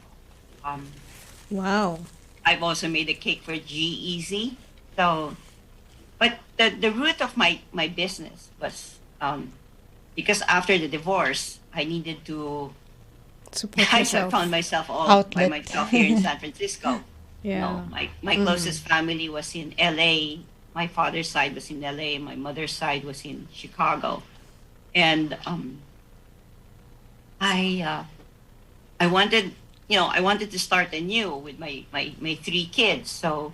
Wow. I've also made a cake for G-Eazy. So, but the root of my business was because after the divorce, I needed to. Support I yourself. found myself all by Outlet. myself here in San Francisco. Yeah. My closest family was in LA. My father's side was in LA. My mother's side was in Chicago, and I wanted to start anew with my three kids. So,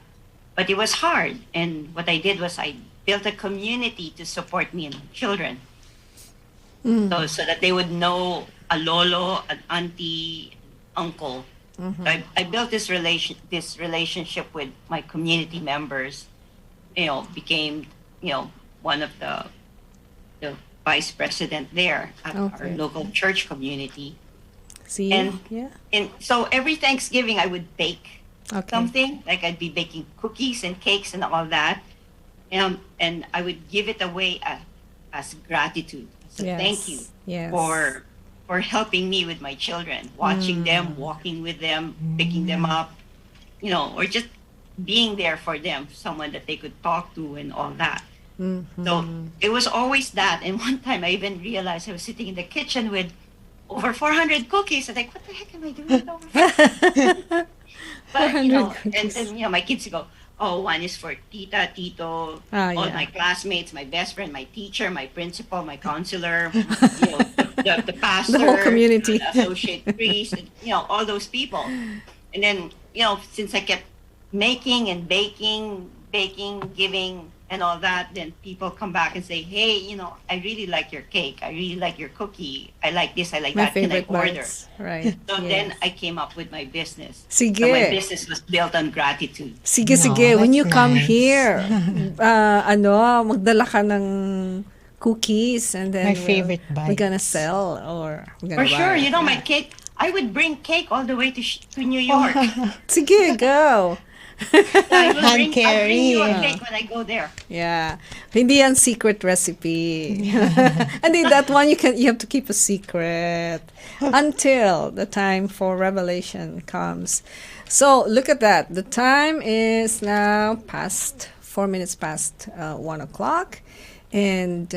but it was hard. And what I did was I built a community to support me and my children, so that they would know a lolo, an auntie, uncle. So I built this relationship with my community members. Became one of the vice president there at our Okay. local church community. See? And Yeah. and so every Thanksgiving I would bake Okay. something, like I'd be baking cookies and cakes and all that, and I would give it away as gratitude. So Yes. thank you Yes. for helping me with my children, watching them, walking with them, picking them up, or just being there for them, someone that they could talk to and all that. So it was always that. And one time I even realized I was sitting in the kitchen with over 400 cookies. I'm like, what the heck am I doing with over 400? But, 400 and cookies. then, my kids go, oh, one is for Tita, Tito, Ah, all yeah. my classmates, my best friend, my teacher, my principal, my counselor, the pastor, The whole community. the associate priest, and, all those people. And then, since I kept making and baking, giving, and all that, then people come back and say, hey, I really like your cake. I really like your cookie. I like this, I like My that. Can I favorite order? bites. Right. So Yes. then I came up with my business. Sige. So my business was built on gratitude. Sige, No, sige. When that's you come nice. here, magdala ka ng cookies and then My favorite we're gonna bites. sell or we're gonna For sure, buy. my cake, I would bring cake all the way to New York. Sige, go. I will Hand I'll bring you a carry. cake when I go there. Yeah. Hindi yan secret recipe. And then that one you have to keep a secret until the time for revelation comes. So look at that. The time is now 4 minutes past 1 o'clock. And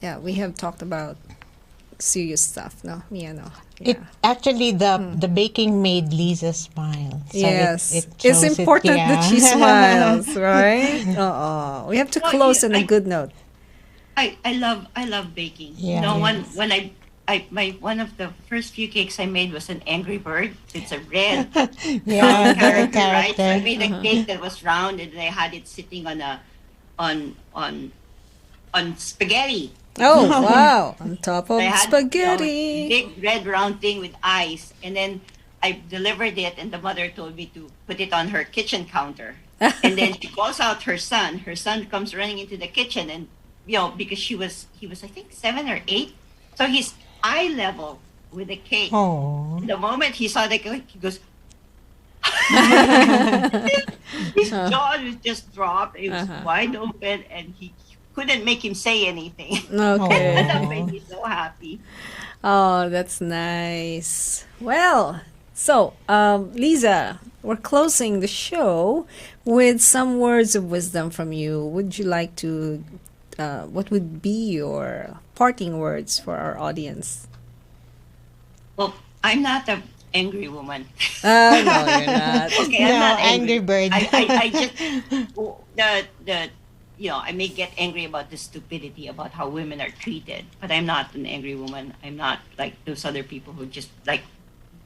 Yeah, we have talked about serious stuff, no? Yeah, no. It Yeah. actually the baking made Lisa smile. So Yes, it it's shows important that she yeah. smiles, right? We have to Well, close on a good note. I love baking. You Yeah. know, Yes. when I my one of the first few cakes I made was an Angry Bird. It's a red Yeah, the character, right? So I character. made a cake that was round, and I had it sitting on a on on on spaghetti. Oh, wow. On top I of had, spaghetti. big red round thing with eyes, and then I delivered it, and the mother told me to put it on her kitchen counter. And then she calls out her son. Her son comes running into the kitchen, and because he was I think 7 or 8, so he's eye level with the cake. Oh. The moment he saw the cake, he goes. His jaw was just dropped. It was wide open, and he couldn't make him say anything. Okay. That made me so happy. Oh, that's nice. Well, so, Lisa, we're closing the show with some words of wisdom from you. Would you like to, what would be your parting words for our audience? Well, I'm not a angry woman. No, you're not. Okay, No, I'm not Angry Bird. I just the I may get angry about the stupidity about how women are treated, but I'm not an angry woman. I'm not like those other people who just like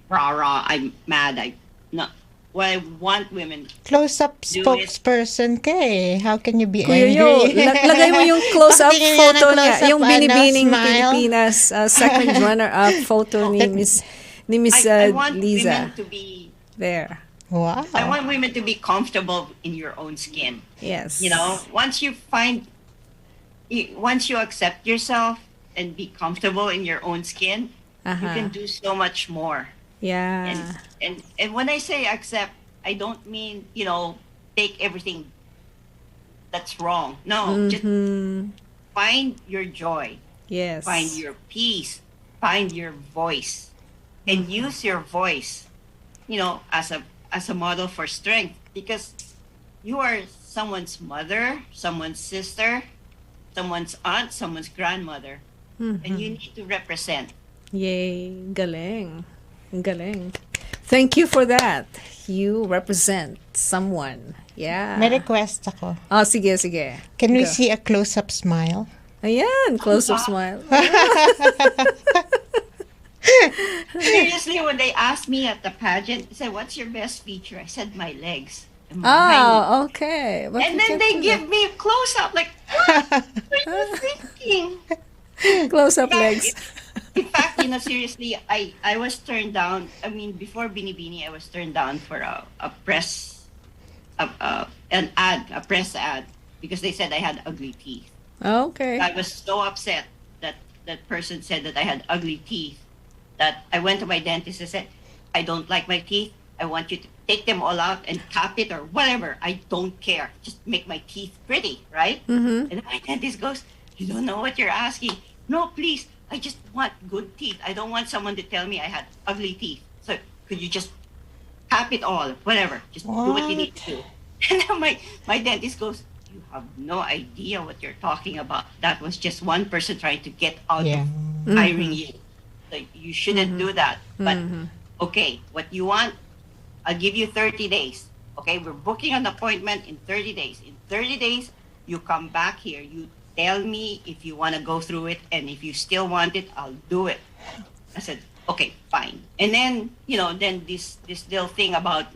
rah rah. I'm mad. I not. What I want women. Close-up Do it. spokesperson ka eh. How can you be Kuya Yo, angry? lagay mo yung close-up Patingin nga ng photo niya. close-up, Yung binibining smile. Pilipinas, second runner-up photo ni Miss I want Lisa. women to be. There. Wow. I want women to be comfortable in your own skin. Yes. Once you accept yourself and be comfortable in your own skin, you can do so much more. Yeah. And when I say accept, I don't mean, take everything that's wrong. No, just find your joy, Yes. find your peace, find your voice, and use your voice, as a model for strength, because you are someone's mother, someone's sister, someone's aunt, someone's grandmother, and you need to represent. Yay. Galing. Galing. Thank you for that. You represent someone. Yeah. May request ako. Oh, sige, sige. Can we Go. see a close-up smile? Ayan, close-up smile. Seriously, when they asked me at the pageant, they said, "What's your best feature?" I said, "My legs." And my hiney." Oh, okay. But And we then can they do give me a close up, like, what are you thinking? that. Close-up legs. In fact, seriously, I was turned down. I mean, before Binibini, I was turned down for a press, a press ad, because they said I had ugly teeth. Okay. I was so upset that that person said that I had ugly teeth that I went to my dentist and said, "I don't like my teeth. I want you to take them all out and cap it or whatever. I don't care. Just make my teeth pretty," right? Mm-hmm. And my dentist goes, "You don't know what you're asking. No, please. I just want good teeth. I don't want someone to tell me I had ugly teeth. So could you just cap it all, whatever. Just do what you need to do." And then my dentist goes, "You have no idea what you're talking about. That was just one person trying to get out Yeah. of hiring you. So you shouldn't do that. But okay, what you want, I'll give you 30 days. Okay, we're booking an appointment in 30 days. In 30 days, you come back here. You tell me if you want to go through it, and if you still want it, I'll do it." I said, "Okay, fine." And then, then this little thing about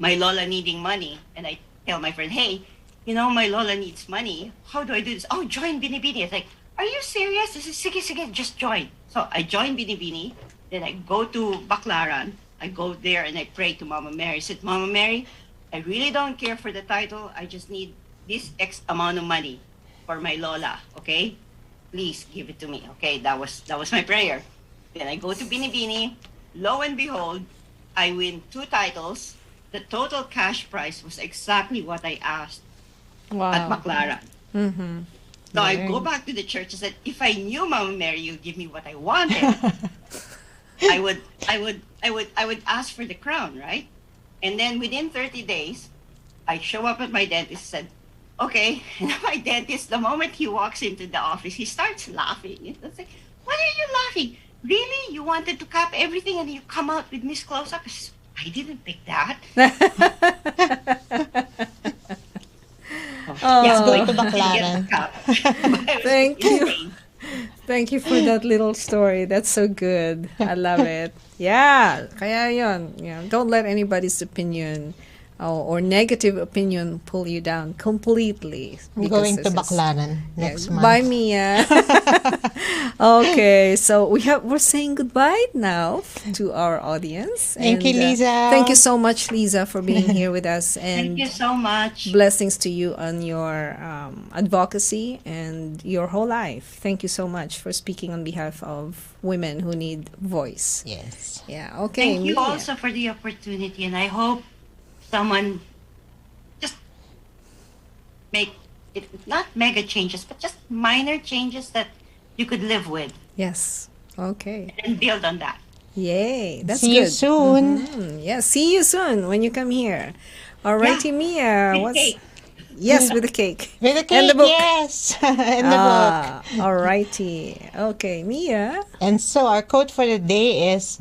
my Lola needing money, and I tell my friend, "Hey, my Lola needs money. How do I do this?" "Oh, join Binibini." It's like, "Are you serious?" I said, "Sige, sige, just join." So I joined Binibini. Then I go to Baclaran. I go there and I pray to Mama Mary. I said, "Mama Mary, I really don't care for the title. I just need this X amount of money for my Lola. Okay, please give it to me." Okay, that was my prayer. Then I go to Binibini. Lo and behold, I win 2 titles. The total cash price was exactly what I asked at Wow. Baclaran. Mm-hmm. So I go back to the church and said, "If I knew, Mama Mary, you'd give me what I wanted, I would ask for the crown, right?" And then within 30 days, I show up at my dentist and said, okay, my dentist, the moment he walks into the office, he starts laughing. It's like, why are you laughing? Really? You wanted to cap everything and you come out with Miss Close-Up? I didn't pick that. Let's go I to didn't Baclaran. get the cap. Thank you. Thank you for that little story. That's so good. I love it. Yeah, kaya yun. Yeah, don't let anybody's opinion or negative opinion pull you down completely. I'm because going to this is- Baclaran next month. Bye, Mia. Okay, so we're saying goodbye now to our audience. Thank you, Liza. Thank you so much, Liza, for being here with us, and Thank you so much. blessings to you on your advocacy and your whole life. Thank you so much for speaking on behalf of women who need voice. Yes. Yeah. Okay. Thank you Mia. also for the opportunity, and I hope someone just make it not mega changes, but just minor changes that you could live with Yes. Okay. and build on that. Yay. That's See good. you soon. Yeah. See you soon when you come here. Alrighty, Mia. With What's cake. yes with the cake. With the And cake, the book. yes. And the book. Alrighty. Okay, Mia. And so our quote for the day is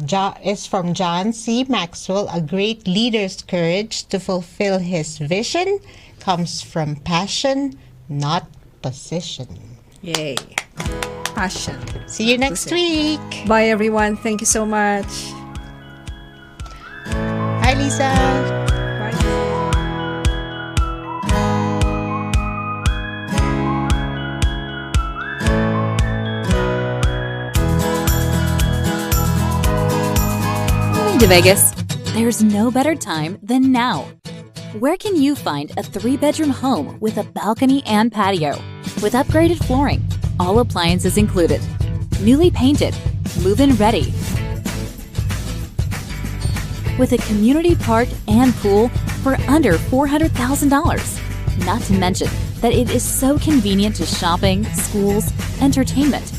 from John C. Maxwell. A great leader's courage to fulfill his vision comes from passion, not position. Yay. Passion. See you next week. Bye, everyone. Thank you so much. Hi, Lisa. Bye. Moving to Vegas, there's no better time than now. Where can you find a 3-bedroom home with a balcony and patio, with upgraded flooring, all appliances included, newly painted, move-in ready, with a community park and pool for under $400,000? Not to mention that it is so convenient to shopping, schools, entertainment.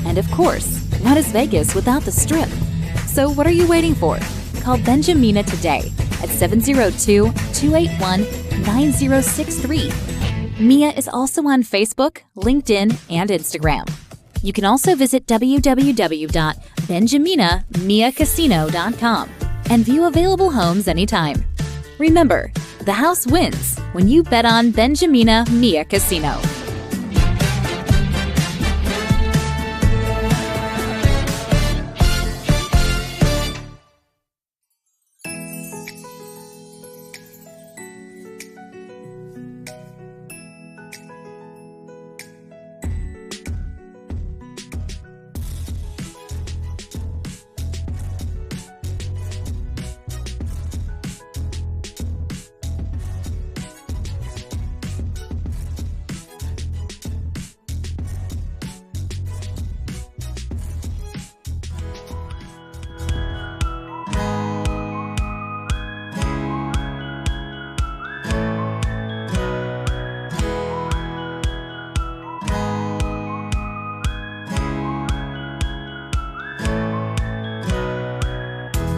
And of course, what is Vegas without the Strip? So what are you waiting for? Call Benjamina today at 702-281-9063. Mia is also on Facebook, LinkedIn, and Instagram. You can also visit www.benjaminamiacasino.com and view available homes anytime. Remember, the house wins when you bet on Benjamina Mia Casino.